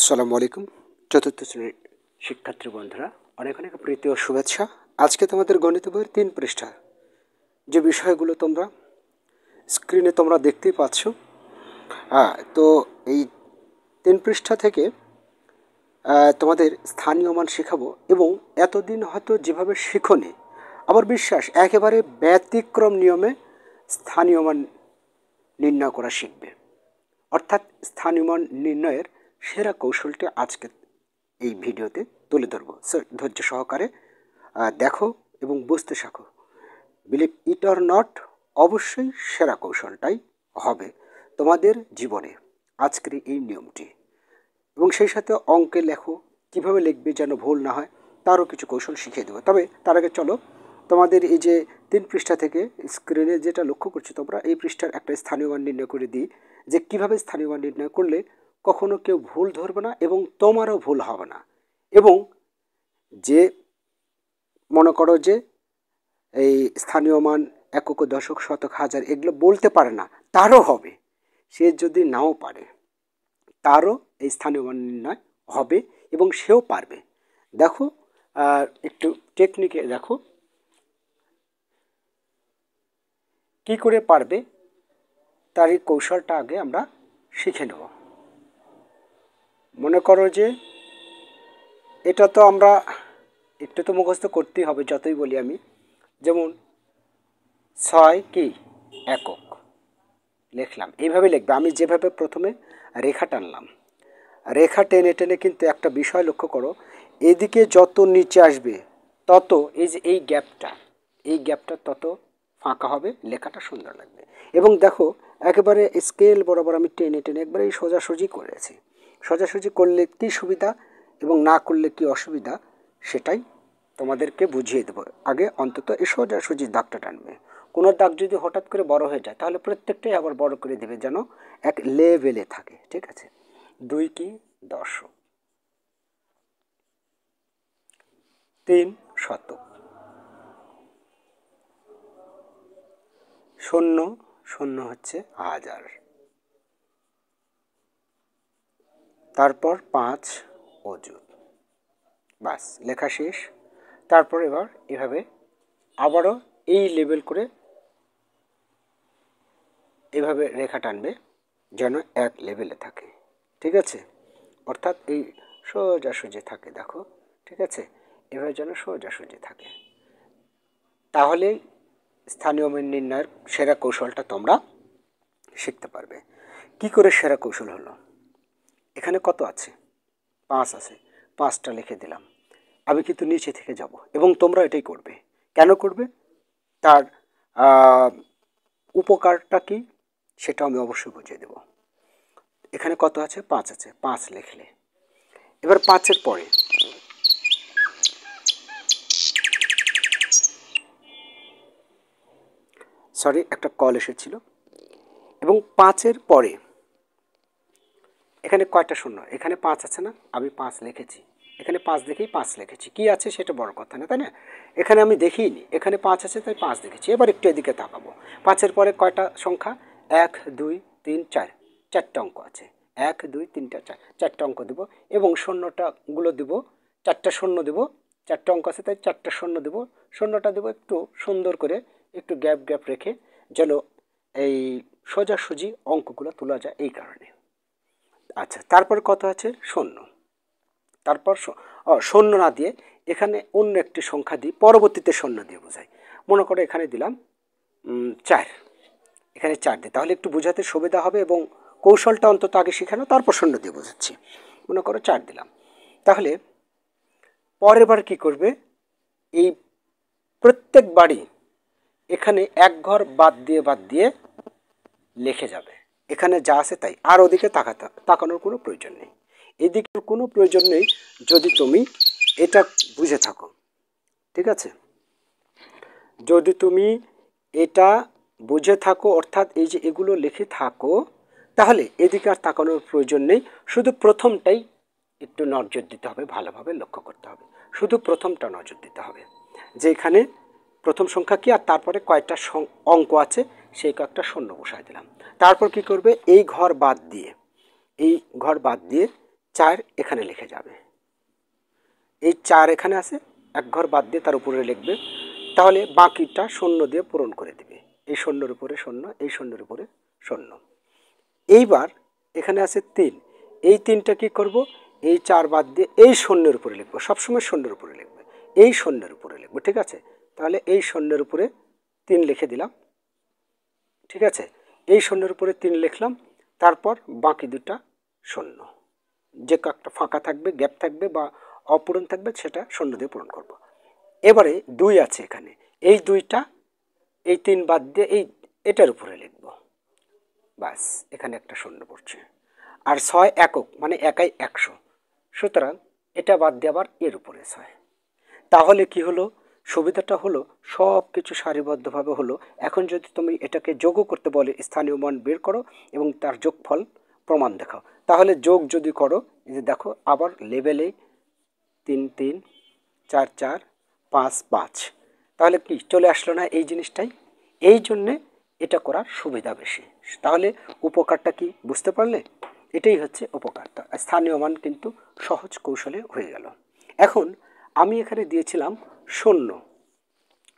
আসসালামু আলাইকুম চতুর্থ শ্রেণীর শিক্ষার্থী বন্ধুরা, অনেক অনেক প্রীতি ও শুভেচ্ছা। আজকে তোমাদের গণিত বইয়ের 3 পৃষ্ঠা যে বিষয়গুলো তোমরা স্ক্রিনে দেখতেই পাচ্ছ। তো এই 3 পৃষ্ঠা থেকে তোমাদের স্থানীয় মান শেখাবো এবং এতদিন হয়তো যেভাবে শিখোনি, আমার বিশ্বাস একেবারে ব্যতিক্রম নিয়মে স্থানীয় মান নির্ণয় করা শিখবে। অর্থাৎ স্থানীয় মান নির্ণয়ের সেরা কৌশলটি আজকে এই ভিডিওতে তুলে ধরবো। ধৈর্য সহকারে দেখো এবং বুঝতে শেখো। বিলিভ ইট অর নট, অবশ্যই সেরা কৌশলটাই হবে তোমাদের জীবনে আজকের এই নিয়মটি। এবং সেই সাথে অঙ্কে লেখো, কিভাবে লিখবে যেন ভুল না হয় তারও কিছু কৌশল শিখিয়ে দেবো। তবে তার আগে চলো তোমাদের এই যে 3 পৃষ্ঠা থেকে স্ক্রিনে যেটা লক্ষ্য করছো তোমরা, এই পৃষ্ঠার একটা স্থানীয় মান নির্ণয় করে দিই যে কিভাবে স্থানীয় মান নির্ণয় করলে কখনো কেউ ভুল ধরবে না এবং তোমারও ভুল হবে না। এবং যে মনে করো যে এই স্থানীয় মান একক, দশক, শতক, হাজার এগুলো বলতে পারে না, তারও হবে। সে যদি নাও পারে তারও এই স্থানীয় মান নির্ণয় হবে এবং সেও পারবে। দেখো একটু টেকনিকে দেখো কি করে পারবে, তার এই কৌশলটা আগে আমরা শিখে নেব। মনে করো যে এটা তো আমরা একটু তো মুখস্থ করতেই হবে যতই বলি আমি। যেমন 6 কি একক লিখলাম, এইভাবে লিখবে। আমি যেভাবে প্রথমে রেখা টানলাম, রেখা টেনে টেনে কিন্তু একটা বিষয় লক্ষ্য করো, এদিকে যত নিচে আসবে তত এই যে এই গ্যাপটা তত ফাঁকা হবে, লেখাটা সুন্দর লাগবে। এবং দেখো একেবারে স্কেল বরাবর আমি টেনে টেনে একবারে সোজাসুজি করেছি। সোজাসুজি করলে কী সুবিধা এবং না করলে কি অসুবিধা সেটাই তোমাদেরকে বুঝিয়ে দেবো। আগে অন্তত এই সোজাসুজি দাগটা টানবে। কোনো দাগ যদি হঠাৎ করে বড় হয়ে যায় তাহলে প্রত্যেকটাই আবার বড় করে দেবে, যেন এক লেভেলে থাকে। ঠিক আছে? 2 কি দশক, 3 শতক, 0 0 হচ্ছে হাজার, তারপর 5 অযুত। বাস, লেখা শেষ। তারপর এবার এভাবে আবারও এই লেবেল করে এভাবে রেখা টানবে যেন এক লেভেলে থাকে। ঠিক আছে? অর্থাৎ এই সোজাসুজি থাকে, দেখো। ঠিক আছে? এভাবে যেন সোজাসুজি থাকে। তাহলে স্থানীয় মান নির্ণয়ের সেরা কৌশলটা তোমরা শিখতে পারবে। কি করে সেরা কৌশল হলো? এখানে কত আছে? 5 আছে, 5টা লিখে দিলাম। আমি কিন্তু নিচে থেকে যাব এবং তোমরা এটাই করবে। কেন করবে তার উপকারটা কি সেটা আমি অবশ্যই বুঝিয়ে দেব। এখানে কত আছে? 5 আছে, 5 লিখলে এবার 5-এর পরে সরি একটা কল এসেছিল। এবং 5-এর পরে এখানে কয়টা শূন্য? এখানে 5 আছে না? আমি 5 লিখেছি, এখানে 5 দেখেই 5 লিখেছি। কি আছে সেটা বড় কথা না, তাই না? এখানে আমি দেখিনি, এখানে 5 আছে তাই 5 দেখেছি। এবার একটু এদিকে তাকাবো। 5-এর পরে কয়টা সংখ্যা? 1 2 3 4, 4টে অঙ্ক আছে। 1 2 3 4, 4টে অঙ্ক দেবো এবং শূন্যটাগুলো দেবো, 4টে শূন্য দেবো। 4টে অঙ্ক আছে তাই 4টে শূন্য দেবো। শূন্যটা দেবো একটু সুন্দর করে, একটু গ্যাপ গ্যাপ রেখে, যেন এই সোজাসুজি অঙ্কগুলো তোলা যায়, এই কারণে। আচ্ছা, তারপর কত আছে? শূন্য। তারপর শূন্য না দিয়ে এখানে অন্য একটি সংখ্যা দিই, পরবর্তীতে শূন্য দিয়ে বোঝাই। মনে করো এখানে দিলাম 4, এখানে 4 দিই, তাহলে একটু বোঝাতে সুবিধা হবে এবং কৌশলটা অন্তত আগে শেখানো, তারপর শূন্য দিয়ে বোঝাচ্ছি। মনে করো 4 দিলাম। তাহলে পরের বার কী করবে? এই প্রত্যেকবারই এখানে এক ঘর বাদ দিয়ে লিখে যাবে। এখানে যা আছে তাই, আর ওদিকে তাকানোর কোনো প্রয়োজন নেই, এদিকে কোনো প্রয়োজন নেই যদি তুমি এটা বুঝে থাকো। ঠিক আছে? যদি তুমি এটা বুঝে থাকো, অর্থাৎ এই যে এগুলো লিখে থাকো, তাহলে এদিকে আর তাকানোর প্রয়োজন নেই। শুধু প্রথমটাই একটু নজর দিতে হবে, ভালোভাবে লক্ষ্য করতে হবে। শুধু প্রথমটা নজর দিতে হবে যে এখানে প্রথম সংখ্যা কি আর তারপরে কয়টা অঙ্ক আছে, সেই কয়েকটা শূন্য বসায় দিলাম। তারপর কি করবে? এই ঘর বাদ দিয়ে 4 এখানে লিখে যাবে। এই 4 এখানে আছে, এক ঘর বাদ দিয়ে তার উপরে লিখবে, তাহলে বাকিটা শূন্য দিয়ে পূরণ করে দেবে। এই শূন্যের উপরে শূন্য, এই শূন্যের উপরে শূন্য। এইবার এখানে আছে 3, এই 3টা কি করব, এই 4 বাদ দিয়ে এই শূন্যের উপরে লিখবো, সবসময় শূন্যের উপরে লিখবে, এই শূন্যের উপরে লিখবো, ঠিক আছে। তাহলে এই শূন্যের উপরে 3 লিখে দিলাম, ঠিক আছে। এই শূন্যের উপরে 3 লিখলাম, তারপর বাকি দুটা শূন্য, যে একটা ফাঁকা থাকবে, গ্যাপ থাকবে বা অপূরণ থাকবে সেটা শূন্য দিয়ে পূরণ করব। এবারে 2 আছে এখানে, এই 2টা এই 3 বাদ দিয়ে এই এটার উপরে লিখব, বাস এখানে একটা শূন্য পড়ছে। আর 6 একক মানে একাই 100, সুতরাং এটা বাদ দিয়ে আবার এর উপরে 6। তাহলে কি হলো, সুবিধাটা হলো সব কিছু সারিবদ্ধভাবে হলো। এখন যদি তুমি এটাকে যোগও করতে বলে, স্থানীয় মান বের করো এবং তার যোগফল প্রমাণ দেখাও, তাহলে যোগ যদি করো, এই যে দেখো আবার লেভেলে 3 3 4 4 5 5, তাহলে কি চলে আসলো না এই জিনিসটাই। এই জন্যে এটা করার সুবিধা বেশি। তাহলে উপকারটা কি বুঝতে পারলে? এটাই হচ্ছে উপকারটা, স্থানীয় মান কিন্তু সহজ কৌশলে হয়ে গেল। এখন আমি এখানে দিয়েছিলাম শূন্য,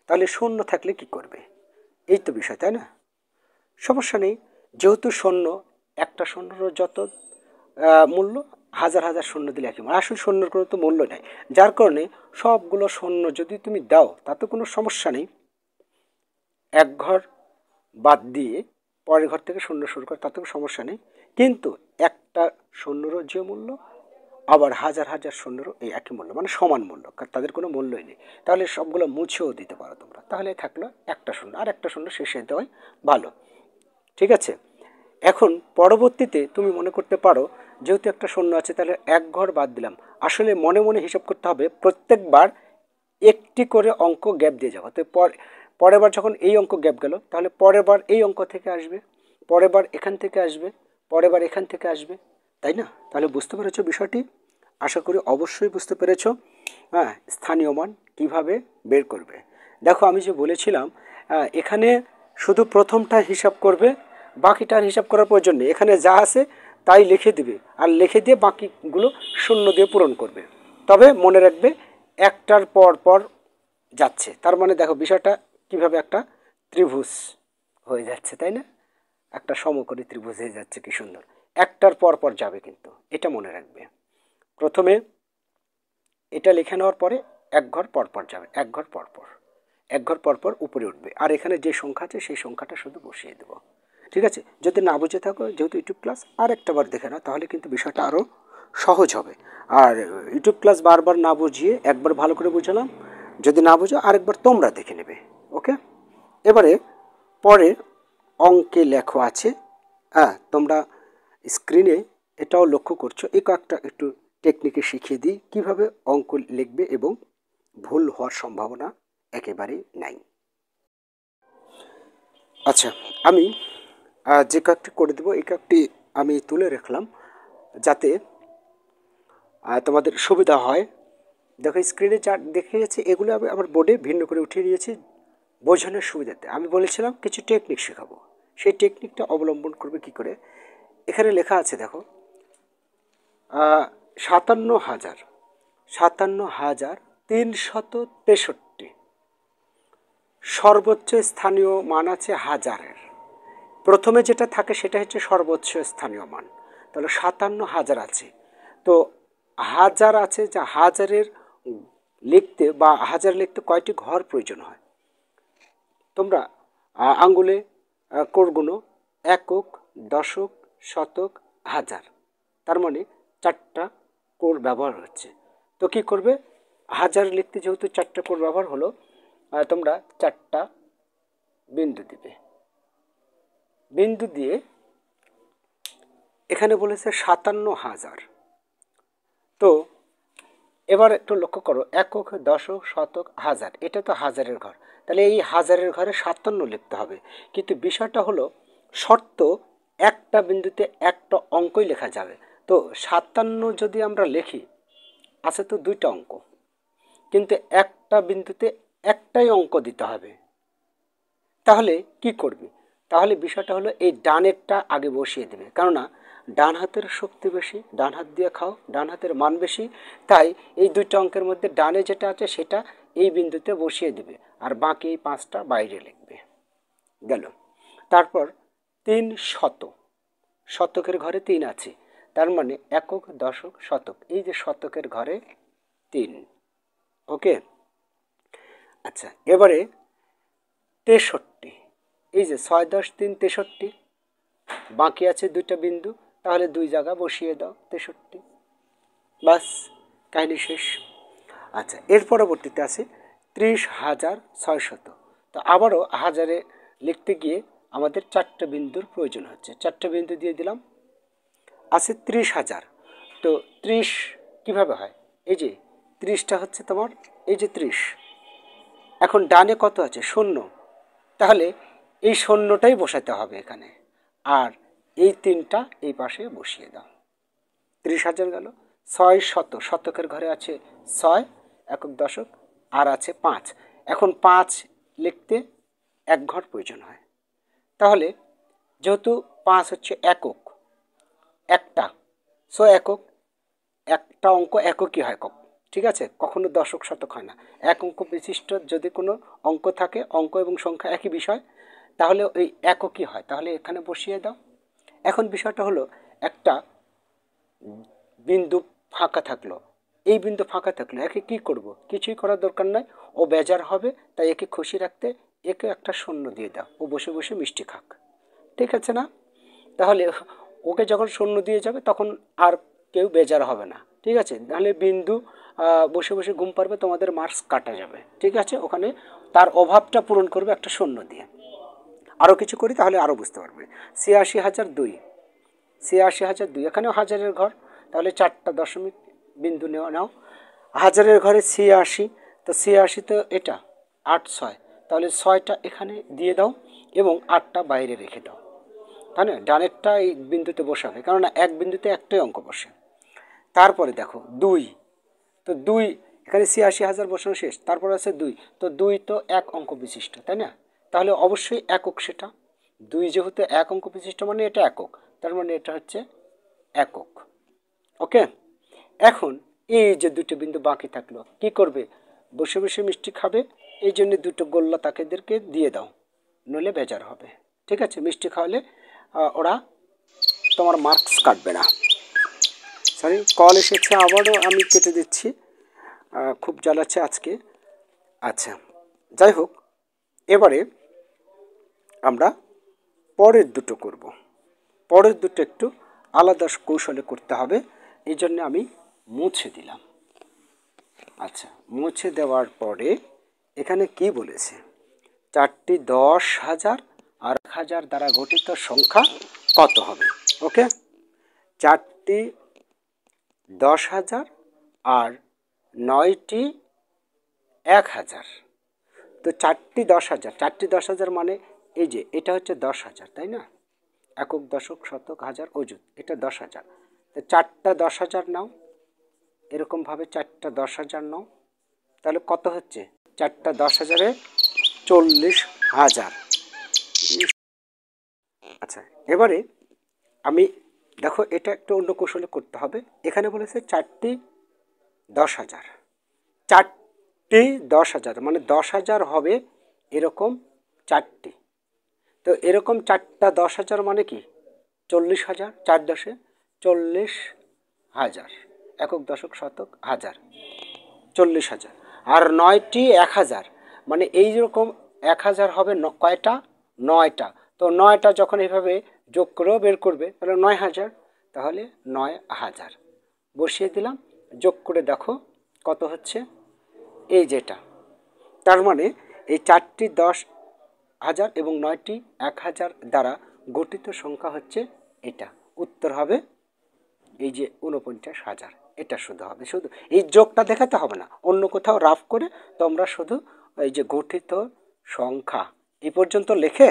তাহলে শূন্য থাকলে কি করবে, এই তো বিষয়, তাই না? সমস্যা নেই, যেহেতু শূন্য, একটা শূন্যর যত মূল্য হাজার হাজার শূন্য দিলে একই, আসলে শূন্যর কোনো তো মূল্য নেই, যার কারণে সবগুলো শূন্য যদি তুমি দাও তাতে কোনো সমস্যা নেই। এক ঘর বাদ দিয়ে পরের ঘর থেকে শূন্য শুরু করে তাতেও সমস্যা নেই, কিন্তু একটা শূন্যরও যে মূল্য, আবার হাজার হাজার শূন্যরও এই একই মূল্য, মানে সমান মূল্য, তাদের কোনো মূল্যই নেই। তাহলে সবগুলো মুছেও দিতে পারো তোমরা, তাহলে থাকলো একটা শূন্য, আর একটা শূন্য শেষে দেওয়াই ভালো, ঠিক আছে। এখন পরবর্তীতে তুমি মনে করতে পারো, যেহেতু একটা শূন্য আছে তাহলে এক ঘর বাদ দিলাম। আসলে মনে মনে হিসাব করতে হবে, প্রত্যেকবার একটি করে অঙ্ক গ্যাপ দিয়ে যাবো। তো পরের বার যখন এই অঙ্ক গ্যাপ গেল, তাহলে পরের বার এই অঙ্ক থেকে আসবে, পরের বার এখান থেকে আসবে, পরের বার এখান থেকে আসবে, তাই না? তাহলে বুঝতে পেরেছো বিষয়টি? আশা করি অবশ্যই বুঝতে পেরেছো। হ্যাঁ, স্থানীয় মান কীভাবে বের করবে। দেখো আমি যে বলেছিলাম, এখানে শুধু প্রথমটা হিসাব করবে, বাকিটার হিসাব করার প্রয়োজন নেই, এখানে যা আছে তাই লিখে দিবে, আর লিখে দিয়ে বাকিগুলো শূন্য দিয়ে পূরণ করবে। তবে মনে রাখবে একটার পর পর যাচ্ছে, তার মানে দেখো বিষয়টা কিভাবে একটা ত্রিভুজ হয়ে যাচ্ছে, তাই না? একটা সমকোণী ত্রিভুজ হয়ে যাচ্ছে, কি সুন্দর, একটার পর পর যাবে, কিন্তু এটা মনে রাখবে। প্রথমে এটা লিখে নেওয়ার পরে এক ঘর পরপর যাবে, এক ঘর পরপর, এক ঘর পরপর উপরে উঠবে, আর এখানে যে সংখ্যা আছে সেই সংখ্যাটা শুধু বসিয়ে দেবো, ঠিক আছে। যদি না বুঝে থাকো, যেহেতু ইউটিউব ক্লাস আর একটা বার দেখে নাও, তাহলে কিন্তু বিষয়টা আরও সহজ হবে। আর ইউটিউব ক্লাস বারবার না বুঝিয়ে একবার ভালো করে বুঝালাম, যদি না বুঝো আরেকবার তোমরা দেখে নেবে, ওকে। এবারে পরে অঙ্কে লেখো আছে, হ্যাঁ তোমরা স্ক্রিনে এটাও লক্ষ্য করছো, এই কয়েকটা একটু টেকনিকে শিখিয়ে দিই কীভাবে অঙ্ক লিখবে এবং ভুল হওয়ার সম্ভাবনা একেবারেই নাই। আচ্ছা, আমি যে কাজটি করে দেবো এই কাজটি আমি তুলে রাখলাম যাতে তোমাদের সুবিধা হয়। দেখো স্ক্রিনে যা দেখিয়েছি এগুলো আমি আমার বোর্ডে ভিন্ন করে উঠিয়ে নিয়েছি বোঝানোর সুবিধাতে। আমি বলেছিলাম কিছু টেকনিক শেখাবো, সেই টেকনিকটা অবলম্বন করবে কি করে। এখানে লেখা আছে দেখো 57,363, সর্বোচ্চ স্থানীয় মান আছে হাজারের। প্রথমে যেটা থাকে সেটা হচ্ছে সর্বোচ্চ স্থানীয় মান, তাহলে 57,000 আছে। তো হাজার আছে, যা হাজারের লিখতে বা হাজার লিখতে কয়টি ঘর প্রয়োজন হয় তোমরা আঙ্গুলে কোর গুনো, একক, দশক, শতক, হাজার, তার মানে 4টা কোর ব্যবহার হচ্ছে। তো কি করবে, হাজার লিখতে যেহেতু 4টা কোর ব্যবহার হলো, তোমরা 4টা বিন্দু দিবে, বিন্দু দিয়ে এখানে বলেছে 57,000। তো এবার একটু লক্ষ্য করো, একক, দশক, শতক, হাজার, এটা তো হাজারের ঘর, তাহলে এই হাজারের ঘরে 57 লিখতে হবে। কিন্তু বিষয়টা হলো শর্ত, একটা বিন্দুতে একটা অঙ্কই লেখা যাবে। তো 57 যদি আমরা লিখি, আছে তো 2টা অঙ্ক, কিন্তু একটা বিন্দুতে একটাই অঙ্ক দিতে হবে, তাহলে কি করবে, তাহলে বিষয়টা হলো এই ডানেরটা আগে বসিয়ে দেবে, কেননা ডান হাতের শক্তি বেশি, ডান হাত দিয়ে খাও, ডান হাতের মান বেশি, তাই এই দুইটা অঙ্কের মধ্যে ডানে যেটা আছে সেটা এই বিন্দুতে বসিয়ে দেবে, আর বাকি এই 5টা বাইরে লিখবে। গেল। তারপর 3 শত, শতকের ঘরে 3 আছে, তার মানে একক, দশক, শতক, এই যে শতকের ঘরে 3। ওকে। আচ্ছা, এবারে 63, এই যে 6, 10, 3, 63, বাকি আছে দুইটা বিন্দু, তাহলে 2 জায়গা বসিয়ে দাও 63, বাস কাহিনী শেষ। আচ্ছা, এর পরবর্তীতে আছে 30,600। তো আবারও হাজারে লিখতে গিয়ে আমাদের 4টে বিন্দুর প্রয়োজন হচ্ছে, 4টে বিন্দু দিয়ে দিলাম। আছে 30,000। তো 30 কিভাবে হয়? এই যে 30টা হচ্ছে তোমার, এই যে 30, এখন ডানে কত আছে? 0, তাহলে এই 0টাই বসাতে হবে এখানে, আর এই 3টা এই পাশে বসিয়ে দাও। 30,000 গেল। 6 শত, শতকের ঘরে আছে 6, একক, দশক, আর আছে 5। এখন 5 লিখতে 1 ঘর প্রয়োজন হয়, তাহলে যেহেতু 5 হচ্ছে একক, একটা, সো একক, একটা অঙ্ক এককই হয়, ঠিক আছে, কখনো দশক শতক হয় না। এক অঙ্ক বিশিষ্ট যদি কোনো অঙ্ক থাকে, অঙ্ক এবং সংখ্যা একই বিষয়, তাহলে ওই এককই হয়, তাহলে এখানে বসিয়ে দাও। এখন বিষয়টা হলো, একটা বিন্দু ফাঁকা থাকলো, এই বিন্দু ফাঁকা থাকলো, একে কি করব? কিছুই করার দরকার নাই, ও বেজার হবে, তাই একে খুশি রাখতে একে একটা 0 দিয়ে দাও, ও বসে বসে মিষ্টি খাক, ঠিক আছে না? তাহলে ওকে যখন 0 দিয়ে যাবে তখন আর কেউ বেজার হবে না, ঠিক আছে? তাহলে বিন্দু বসে বসে ঘুম পারবে, তোমাদের মার্কস কাটা যাবে, ঠিক আছে? ওখানে তার অভাবটা পূরণ করবে একটা 0 দিয়ে। আরও কিছু করি তাহলে আরও বুঝতে পারবে। 86,002, 86,002, এখানেও হাজারের ঘর, তাহলে 4টা দশমিক বিন্দু নাও। হাজারের ঘরে 86, তো 86 তো এটা 8, 6, তাহলে 6টা এখানে দিয়ে দাও এবং 8টা বাইরে রেখে দাও, তাই না? ডানেরটা এই বিন্দুতে বসাবে, কেননা এক বিন্দুতে একটাই অঙ্ক বসে। তারপরে দেখো 2, তো 2, এখানে 86,000 বসানো শেষ, তারপর আছে 2, তো 2 তো 1 অঙ্ক বিশিষ্ট, তাই না? তাহলে অবশ্যই একক সেটা, 2 যেহেতু 1 অঙ্ক বিশিষ্ট মানে এটা একক, তার মানে এটা হচ্ছে একক। ওকে। এখন এই যে দুটো বিন্দু বাকি থাকলো, কি করবে? বসে বসে মিষ্টি খাবে, এই জন্য দুটো গোল্লা তাকেদেরকে দিয়ে দাও, নইলে বেজার হবে, ঠিক আছে? মিষ্টি খাওয়ালে ওরা তোমার মার্কস কাটবে না। সরি, কল এসেছে, আবারও আমি কেটে দিচ্ছি, খুব জ্বালাচ্ছে আজকে। আচ্ছা, যাই হোক, এবারে আমরা পরের দুটো করব। পরের দুটো একটু আলাদা কৌশলে করতে হবে, এই জন্য আমি মুছে দিলাম। আচ্ছা, মুছে দেওয়ার পরে এখানে কি বলেছে? 4টি 10,000 আর 1,000 দ্বারা গঠিত সংখ্যা কত হবে? ওকে, 4টি 10,000 আর 9টি 1,000। তো 4টি 10,000, 4টি 10,000 মানে এই যে এটা হচ্ছে 10,000, তাই না? একক, দশক, শতক, হাজার, অযুত, এটা 10,000। তো 4টা 10,000 নাও, এরকমভাবে 4টা 10,000 নাও, তাহলে কত হচ্ছে? 4টা 10,000-এ 40,000। আচ্ছা, এবারে আমি দেখো এটা একটু অন্য কৌশলে করতে হবে। এখানে বলেছে 4টি 10,000, 4টি 10,000 মানে 10,000 হবে এরকম 4টি। তো এরকম 4টা 10,000 মানে কি? 40,000, 4 10-এ 40,000, একক, দশক, শতক, হাজার, 40,000। আর 9টি 1,000 মানে এই রকম 1,000 হবে কয়টা? 9টা। তো 9টা যখন এইভাবে যোগ করেও বের করবে তাহলে 9,000, তাহলে 9,000 বসিয়ে দিলাম। যোগ করে দেখো কত হচ্ছে, এই যেটা। তার মানে এই 4টি 10,000 এবং 9টি 1,000 দ্বারা গঠিত সংখ্যা হচ্ছে এটা। উত্তর হবে এই যে 49,000, এটা শুধু হবে। শুধু এই যোগটা দেখাতে হবে না, অন্য কোথাও রাফ করে তোমরা শুধু এই যে গঠিত সংখ্যা এই পর্যন্ত লিখে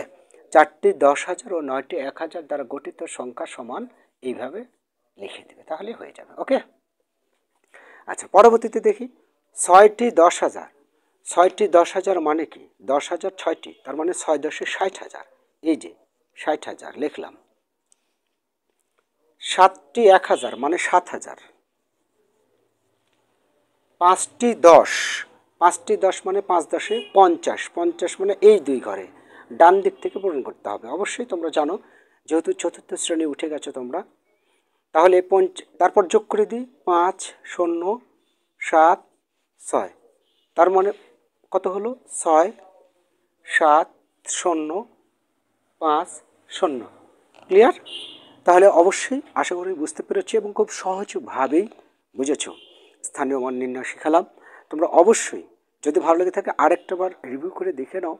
4টি 10,000 ও 9টি 1,000 দ্বারা গঠিত সংখ্যা সমান এইভাবে লিখে দেবে, তাহলে হয়ে যাবে। ওকে। আচ্ছা, পরবর্তীতে দেখি 6টি 10,000, 6টি 10,000 মানে কি? 10,000 6টি, তার মানে 6 10-এ 60,000, এই যে 60,000 লিখলাম। 7টি 1000 মানে 7000, 5টি 10, 5টি 10 মানে 5 10 50, 50 মানে এই দুই ঘরে ডান দিক থেকে পূরণ করতে হবে। অবশ্যই তোমরা জানো, যেহেতু চতুর্থ শ্রেণী উঠে গেছো তোমরা, তাহলে তারপর যোগ করে দিই 5 শূন্য 7 6, তার মানে কত হলো 6 7 শূন্য 5 শূন্য। ক্লিয়ার? তাহলে অবশ্যই আশা করি বুঝতে পেরেছি এবং খুব সহজভাবেই বুঝেছো। স্থানীয় মান নির্ণয় শেখালাম। তোমরা অবশ্যই যদি ভালো লেগে থাকে আরেকটাবার রিভিউ করে দেখে নাও,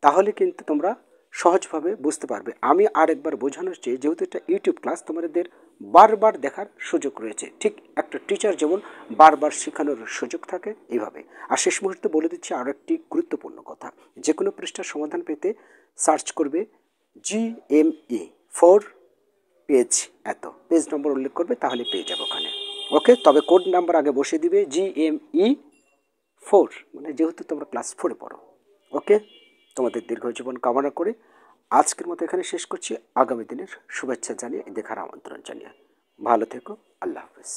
তাহলে কিন্তু তোমরা সহজভাবে বুঝতে পারবে। আমি আরেকবার বোঝানোর চেয়ে, যেহেতু এটা ইউটিউব ক্লাস, তোমাদের বারবার দেখার সুযোগ রয়েছে, ঠিক একটা টিচার যেমন বারবার শেখানোর সুযোগ থাকে এইভাবে। আর শেষ মুহূর্তে বলে দিচ্ছি আরও একটি গুরুত্বপূর্ণ কথা, যে কোনো পৃষ্ঠার সমাধান পেতে সার্চ করবে GME 4 পেজ, এত পেজ নম্বর উল্লেখ করবে, তাহলে পেয়ে যাবে ওখানে। ওকে, তবে কোড নাম্বার আগে বসিয়ে দিবে GME 4, মানে যেহেতু তোমরা ক্লাস 4-এ পড়ো। ওকে, তোমাদের দীর্ঘ জীবন কামনা করে আজকের মতো এখানে শেষ করছি। আগামী দিনের শুভেচ্ছা জানিয়ে, দেখার আমন্ত্রণ জানিয়ে ভালো থেকো। আল্লাহ হাফেজ।